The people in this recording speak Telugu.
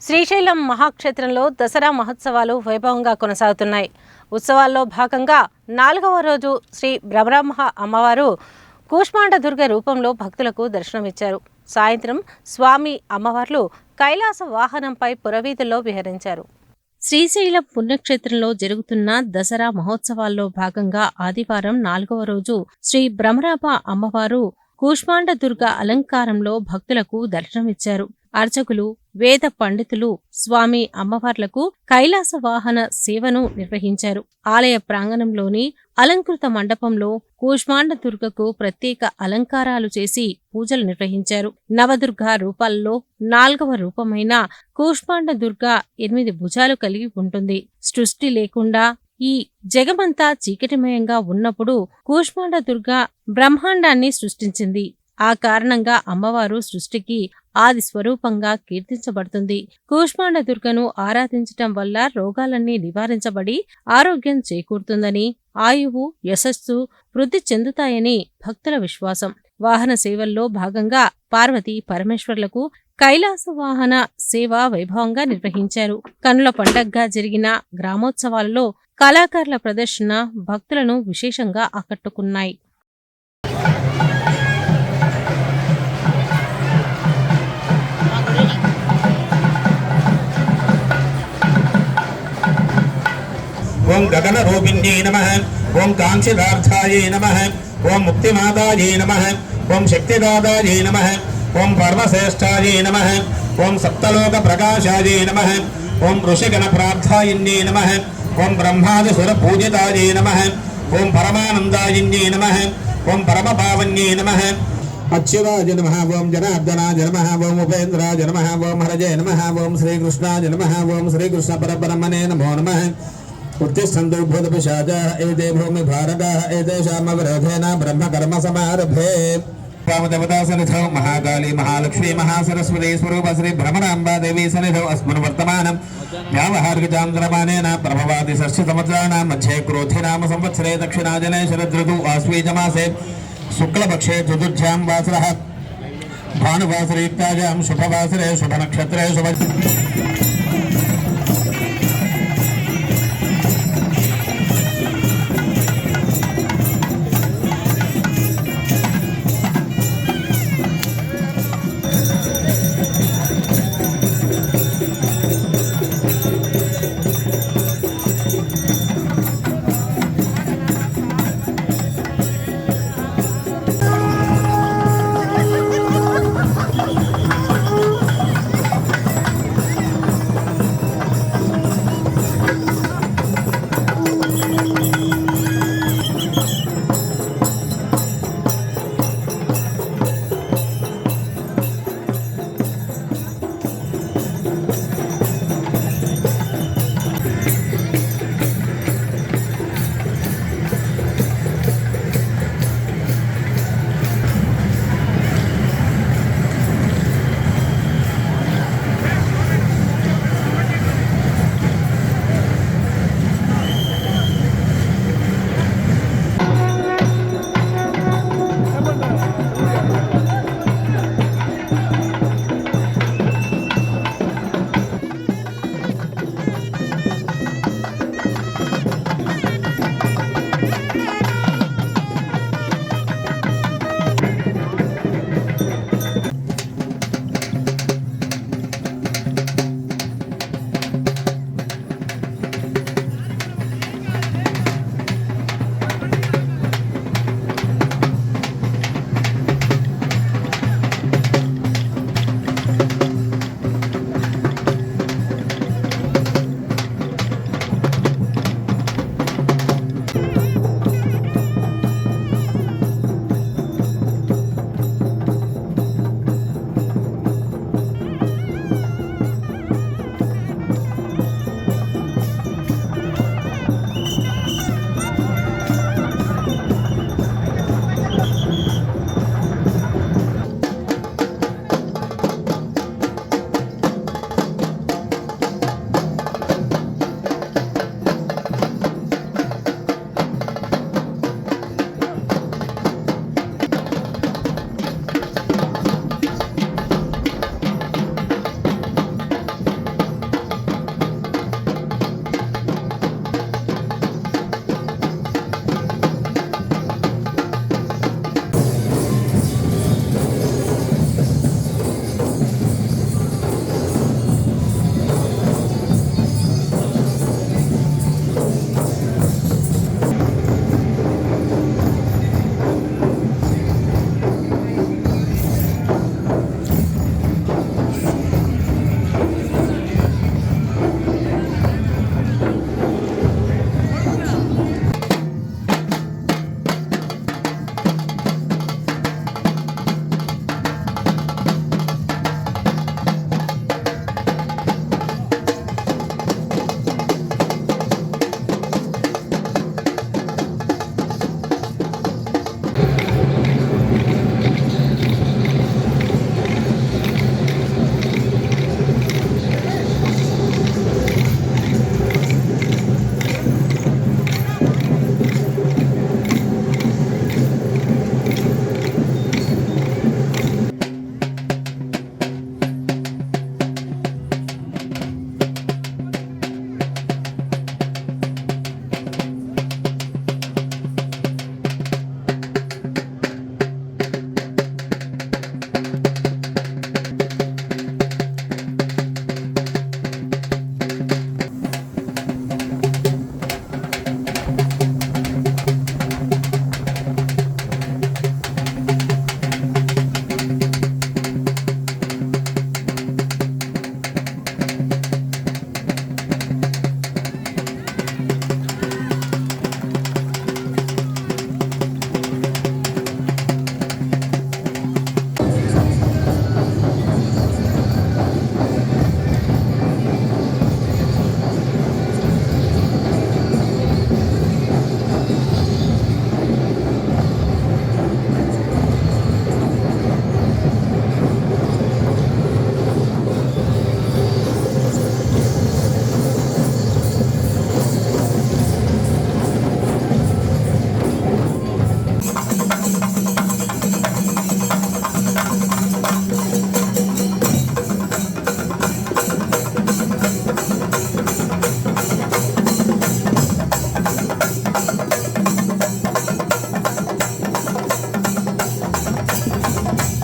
శ్రీశైలం మహాక్షేత్రంలో దసరా మహోత్సవాలు వైభవంగా కొనసాగుతున్నాయి. ఉత్సవాల్లో భాగంగా 4వ రోజు శ్రీ భ్రమరాంబ అమ్మవారు కూష్మాండ దుర్గ రూపంలో భక్తులకు దర్శనమిచ్చారు. సాయంత్రం స్వామి అమ్మవార్లు కైలాస వాహనంపై పురవీధుల్లో విహరించారు. శ్రీశైలం పుణ్యక్షేత్రంలో జరుగుతున్న దసరా మహోత్సవాల్లో భాగంగా ఆదివారం 4వ రోజు శ్రీ భ్రమరాంబ అమ్మవారు కూష్మాండ దుర్గ అలంకారంలో భక్తులకు దర్శనమిచ్చారు. అర్చకులు, వేద పండితులు స్వామి అమ్మవార్లకు కైలాస వాహన సేవను నిర్వహించారు. ఆలయ ప్రాంగణంలోని అలంకృత మండపంలో కూష్మాండ దుర్గకు ప్రత్యేక అలంకారాలు చేసి పూజలు నిర్వహించారు. నవదుర్గ రూపాల్లో 4వ రూపమైన కూష్మాండ దుర్గ 8 భుజాలు కలిగి ఉంటుంది. సృష్టి లేకుండా ఈ జగమంతా చీకటిమయంగా ఉన్నప్పుడు కూష్మాండ దుర్గ బ్రహ్మాండాన్ని సృష్టించింది. ఆ కారణంగా అమ్మవారు సృష్టికి ఆది స్వరూపంగా కీర్తించబడుతుంది. కూష్మాండ దుర్గను ఆరాధించటం వల్ల రోగాలన్నీ నివారించబడి ఆరోగ్యం చేకూరుతుందని, ఆయువు, యశస్సు వృద్ధి చెందుతాయని భక్తుల విశ్వాసం. వాహన సేవల్లో భాగంగా పార్వతీ పరమేశ్వర్లకు కైలాస వాహన సేవ వైభవంగా నిర్వహించారు. కనుల పండగగా జరిగిన గ్రామోత్సవాలలో కళాకారుల ప్రదర్శన భక్తులను విశేషంగా ఆకట్టుకున్నాయి. ओं गगन रूपिण्यै नमः, ओं कांक्षिदार्थायै नमः, ओं मुक्तिमातायै नमः, ओं शक्तिदातायै नमः, ओं पर्वश्रेष्ठायै नमः, ओं सप्तलोक प्रकाशायै नमः, ओं ऋषिगण प्रार्थायिन्यै नमः, ओं ब्रह्मादिसुर पूजितायै नमः, ओं परमानन्दायिन्यै नमः, ओं परमपावन्यै नमः, अच्युताय नमः, ओं जनार्दनाय नमः, ओं उपेन्द्राय नमः, ओं हरये नमः, ओं श्रीकृष्णाय नमः, ओं श्रीकृष्ण परब्रह्मणे नमो नमः। उत्तिष्ठन्तुर्भूतपिशाचा एते भूमि भारताः एतेषामवरोधेन ब्रह्मकर्म समारभे। वामदेवता सन्निधौ महाकाली महालक्ष्मी महासरस्वती स्वरूप श्री भ्रमराम्बा देवी सन्निधौ अस्मिन् वर्तमानं व्यावहारिकचान्द्रमानेन प्रभवादि षष्ठसंवत्सराणां मध्ये क्रोधि नाम संवत्सरे दक्षिणाजने शरदृतु आश्वीजमासे शुक्लपक्षे चतुर्थ्यां वासरः भानुवासरयुक्तायां शुभवासरे शुभनक्षत्रे शुभ